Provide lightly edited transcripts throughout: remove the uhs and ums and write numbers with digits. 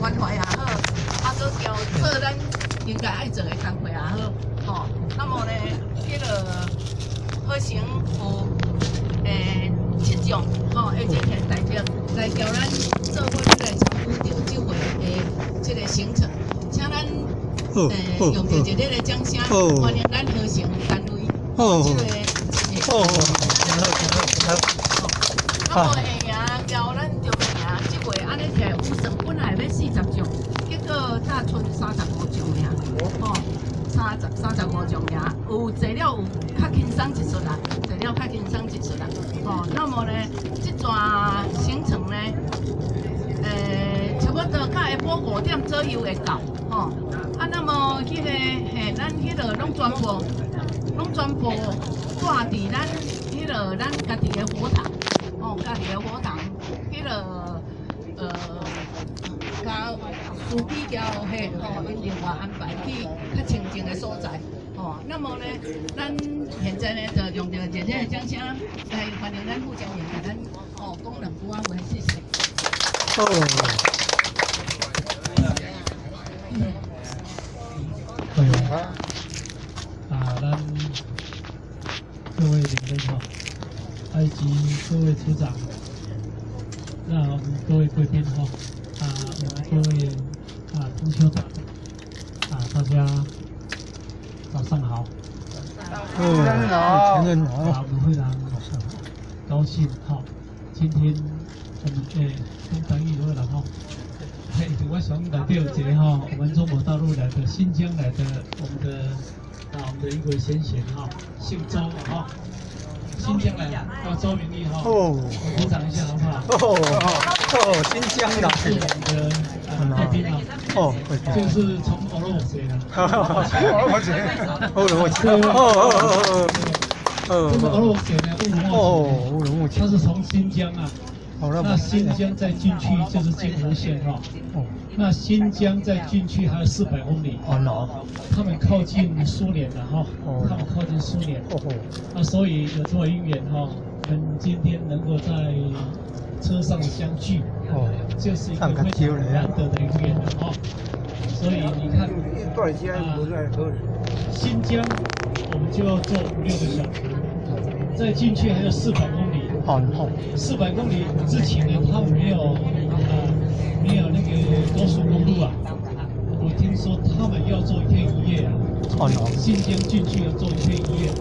关怀也好，搁交做咱应该爱做的工作也好，吼。那么呢，迄个好成有7种吼，的这个代表来交咱做伙来参与着这回的这个行程，请咱用着热烈的掌声，欢迎咱好成单位这个。那么会赢交咱就赢，这回安尼摕有算本来要40种，结果才剩35种尔，吼，35种尔，有坐了有较轻松一撮啦，坐了较轻松一撮啦，吼，那么呢，这段行程呢，差不多到下晡5点左右会到，吼，那么迄个咱迄个拢全部挂伫咱迄个咱家己的火塘，哦，家己的火塘，迄个甲司机交嘿，吼，因另外安排去较清静的所在，哦，那么呢，咱现在呢就用着热烈的掌声来欢迎咱副将员甲咱哦讲两句话，谢谢。咱各位领队哈，以及各位组长，那我们各位贵宾哈，我们各位同修长，大家早上好。前任好。我们非常高兴哈，今天我们跟当议会了哈。我想来第二节哈，我们中国大陆来的、新疆来的，我们的一位先贤哈，姓周哈，新疆来的，周明义哈，鼓掌一下好不好？新疆的，是我们的贵宾啊，就是从俄罗斯来的，乌鲁木齐，这个俄罗斯呢，乌鲁木齐，他是从新疆啊。那新疆在禁区就是金湖县哈，那新疆在禁区还有400公里，他们靠近苏联的哈，他们靠近苏联，那所以有这么因缘哈，我们今天能够在车上相聚，就是一个非常难得的一个缘哈，所以你看，新疆我们就要坐5、6个小时，在禁区还有400公里。400公里之前呢，他们没有那个高速公路啊。我听说他们要坐1天1夜啊。新疆禁区要坐1天1夜，才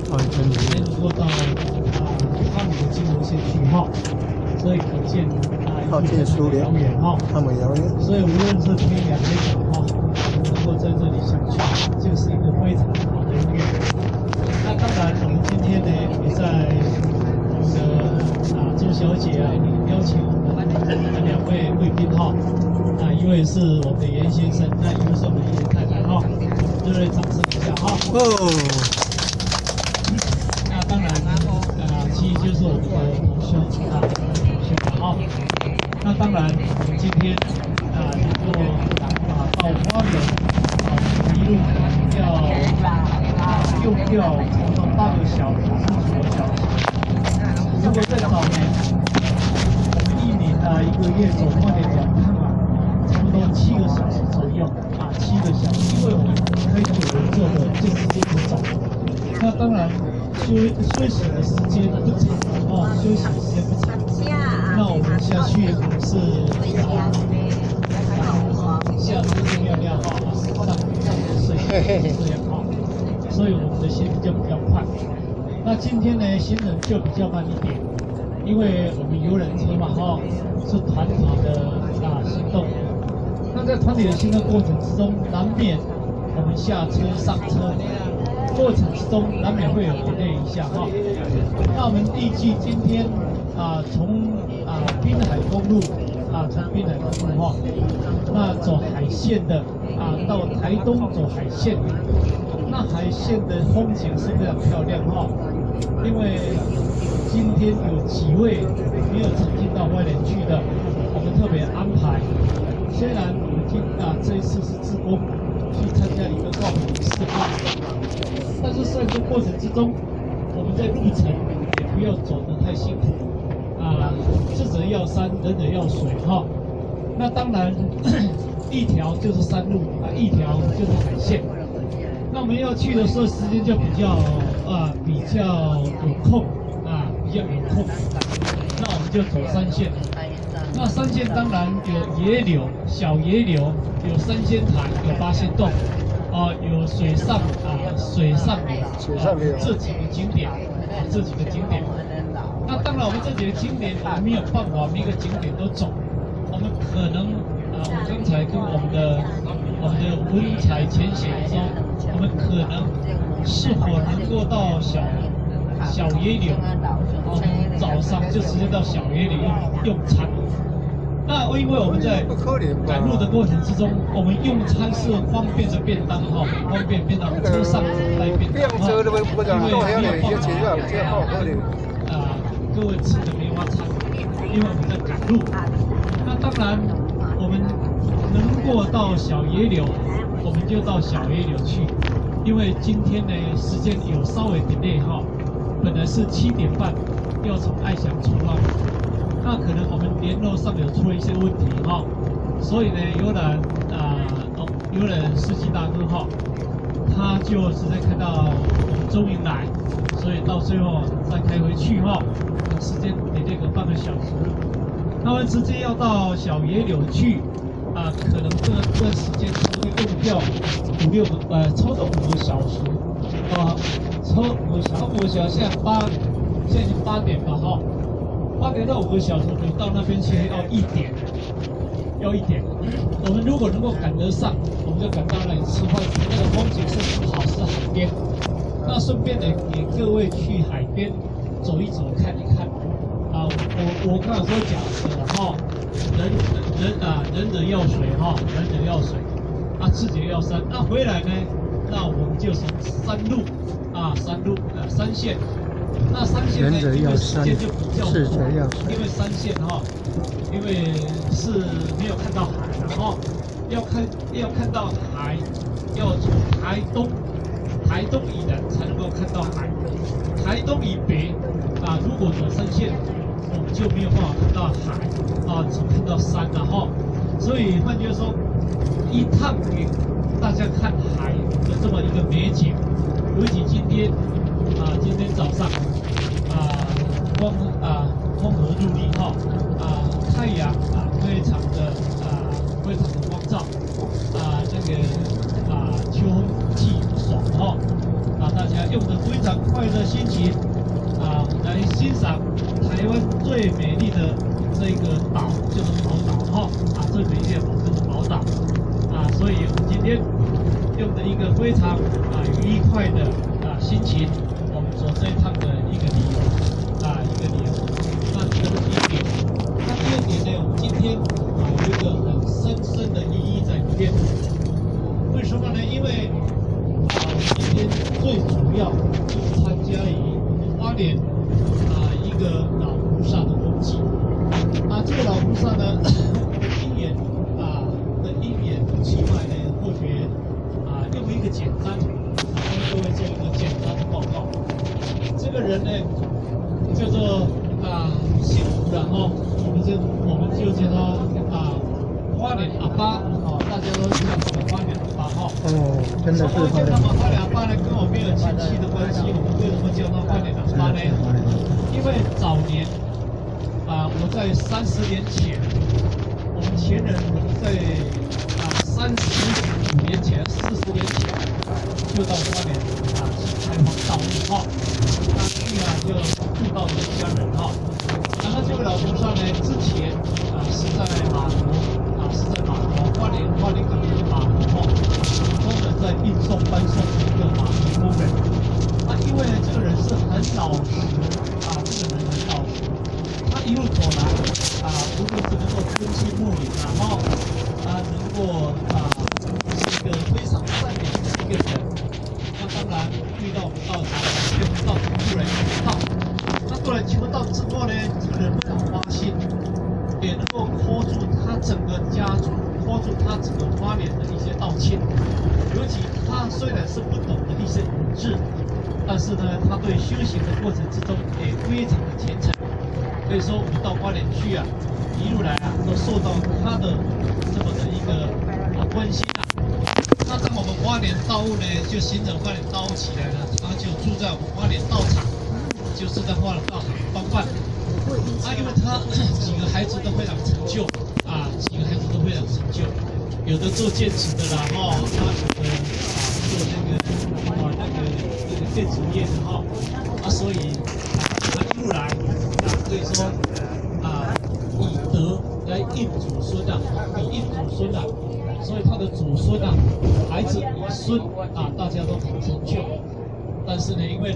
能够到他们的金湖县去哈。所以可见靠近苏联哈，他们遥远。所以无论是天涯海角哈，能够在这里相聚，就是一个非常好的一面。那当然，我们今天呢也在。周小姐邀请我们2位贵宾哈，一位是我们的严先生，那一位是我们的严太太哈，热烈掌声一下哈。那当然其实就是我们的同修哈。那当然我们今天能够到花莲一路要用掉差不多8个小时、19个小时。如果在早年，我们1年1个月走花莲2趟差不多7个小时左右7个小时，因为我们开车有做的就是这种走。那当然休息的时间不长休息时间不长。那我们下去是下次尿尿上睡所以我们的行程就比较快。那今天呢，行程就比较慢一点，因为我们游览车嘛是团体的行动。那在团体的行动过程之中，难免我们下车上车，过程之中难免会有delay一下哈。那我们预计今天从滨海公路从滨海公路那走海线的到台东走海线，那海线的风景是非常漂亮哈。因为今天有几位没有曾经到花莲去的，我们特别安排。虽然我们这一次是志工去参加一个告别仪式但是在这过程之中，我们在路程也不要走得太辛苦智者要山，仁者要水哈。那当然，一条就是山路啊，一条就是海线。那我们要去的时候，时间就比较有空啊，比较有空。那我们就走山线。那山线当然有野柳、小野柳，有三仙台，有八仙洞，有水上柳这几个景点，那当然我们这几个景点我们没有办法每个景点都走，我们可能我刚才跟我们的文采前贤说，我们可能是否能够到小野柳，早上就直接到小野柳用餐。那因为我们在赶路的过程之中，我们用餐是方便的便当哈，方便便当车上带便当哈，因为没有办法各位吃的梅花餐，因为我们在赶路。那当然，我们能够到小野柳，我们就到小野柳去，因为今天呢时间有稍微 delay 哈，本来是7点半要从爱祥出发。那可能我们联络上有出了一些问题哈，所以呢，游览司机大哥哈，他就直接开到我们中营来，所以到最后再开回去哈，时间得这个半个小时。那么直接要到小野柳去可能这段时间会用掉超过5个小时超5个小时，现在已经8点了哈。8点到5个小时，我们到那边去要一点。我们如果能够赶得上，我们就赶到那里吃饭。那个风景是很好，是海边。那顺便呢，给各位去海边走一走、看一看。我刚才说讲的哈，仁者要水哈，仁者要水智者要山。那回来呢，那我们就从山线。那山线呢，因为时间就比较短，因为山线哈，因为是没有看到海的哈，要看到海，要从台东以南才能够看到海，台东以北如果走山线，我们就没有办法看到海只看到山了哈。所以换句话说，一趟给大家看海的这么一个美景，尤其今天早上风和日丽哈太阳非常的光照这个秋风气爽哈大家用着非常快乐心情来欣赏台湾最美丽的这个岛，就是宝岛哈最美丽的宝岛所以我们今天用的一个非常愉快的心情，我们走这一趟的一个理由。那这个是第一点。那第二点呢，我们今天有一个很深的意义在里面。为什么呢？因为我们今天最主要就是参加于花莲一个老菩萨的公祭。这个老菩萨呢，因缘际会呢，或许用一个简单跟各位做一个简单的报告。这个人呢，叫做姓吴的哈，我们就叫他花莲阿爸大家都知道花莲阿爸哈。真的是花莲阿爸呢，跟我没有亲戚的关系。我们为什么叫他花莲阿爸呢？因为早年我在30年前，我们前人在35年前、40年前就到花莲去开荒道路哈。去就住到了一家人哈。然后这位老菩萨呢，之前是在码头花莲港的码头专门在运送搬送一个码头工人。因为这个人是很老实他一路走来不论是能够敦亲睦邻能够是一个非常善良的一个人。那当然遇到我们道场，就到突然求道。那突然求道之后呢，这个人非常发心，也能够 hold 住他整个家族，hold 住他整个花莲的一些道亲。尤其他虽然是不懂得一些语字，但是呢，他对修行的过程之中也非常的虔诚。所以说，我们到花莲去一路来都受到他的这么的一个道悟呢，就新人花莲道悟起来了，他就住在我们花莲道场，就是在花莲道场帮办。因为他几个孩子都非常成就几个孩子都非常成就，有的做建筑的啦，他有的做那个电子业的所以他一路来可以说以德来应祖孙以应祖孙所以他的祖孙孩子以孙大家都很成就。但是呢，因为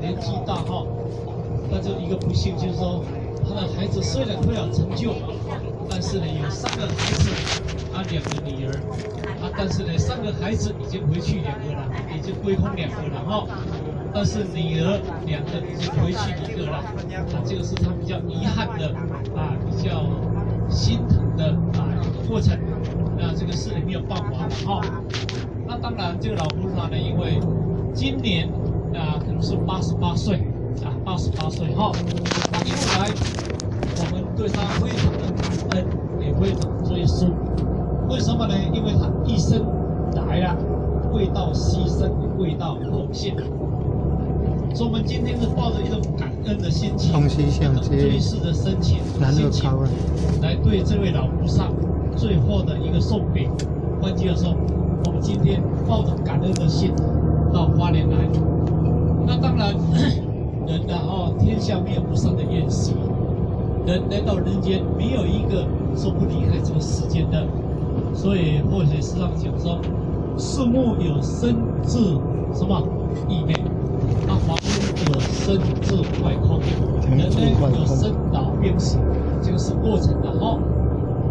年纪大那就一个不幸就是说，他的孩子虽然非常成就，但是呢有3个孩子2个女儿但是呢3个孩子已经回去2个了，已经归空2个了但是女儿2个已经回去1个了这个是他比较遗憾的比较心疼的一个过程。那这个事也没有办法了那当然这个老菩萨呢，因为今年可能是88岁88岁那一路来我们对他非常的感恩，也非常的追溯。为什么呢？因为他一生来为道牺牲，为道奉献。所以我们今天是抱着一种感恩的心情，一种追视的心情来对这位老菩萨最后的一个送别。换句话说，我们今天抱着感恩的心到花莲来。那当然，人天下没有不散的宴席，人来到人间，没有一个说不离开这个世间的。所以或许师上讲说，树木有生至什么异昧，房屋有生至坏空，人呢有生老病死，这个是过程的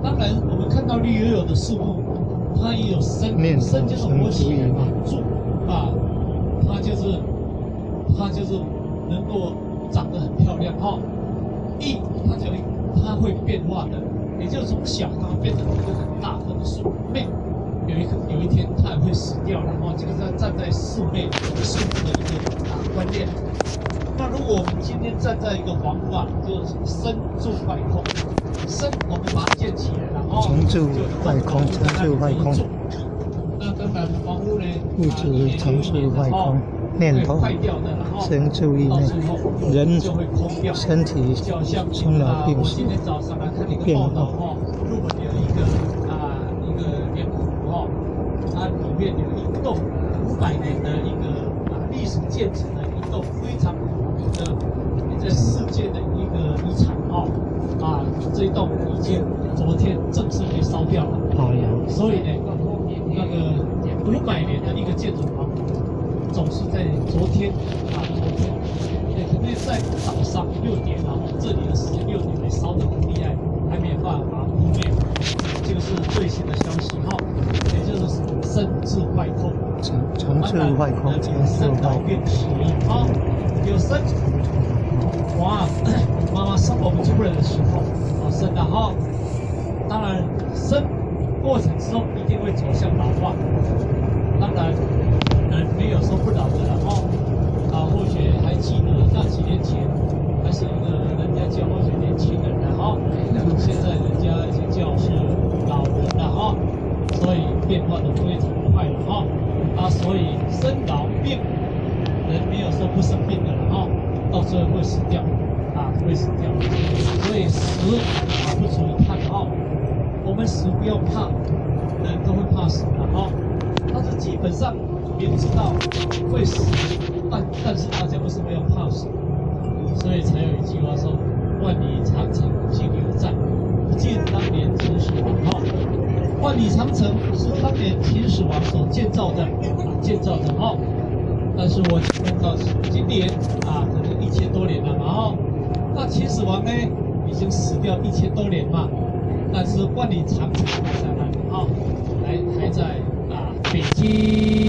当然，我们看到绿油油的树木，它也有生，生就是活起来住它就是能够长得很漂亮义它会变化的，也就是从小它变成一个很大棵的树。昧有一天它也会死掉了这个是站在树木的一个观念。那如果我们今天站在一个房屋就是生住坏空，生我们把它建起来了成住坏空，成住坏空。那当然房屋呢，物质成住坏空，念头生住意念，人身体生老病死变化。日本有一个脸谱它里面有一栋500年的一个历史建筑的一栋非常有名的在世界的一个遗产这一栋已经昨天正式被烧掉了所以呢那个500年的一个建筑房总是在昨天可能在早上6点这里的时间6点被烧得很厉害，还没有办法扑灭。这个是最新的消息也就是生至坏空，成至坏空，成至坏空有生妈妈生我们出来的时候生的当然生过程之中一定会走向老化，当然人没有说不老的或许还记得那几年前还是人家叫或许年轻人现在人家已经叫是老人了所以变化的非常快了所以生老病人没有说不生病的了到最后会死掉会死掉，所以死不足以怕我们死不要怕，人都会怕死的但是基本上明知道会死，但是大家为什么要怕死？所以才有一句话说：“万里长城今犹在，不见当年秦始皇。”万里长城是当年秦始皇所建造的，但是我看到今年可能1000多年了那秦始皇呢已经死掉1000多年嘛，但是万里长城还在那里还在北京。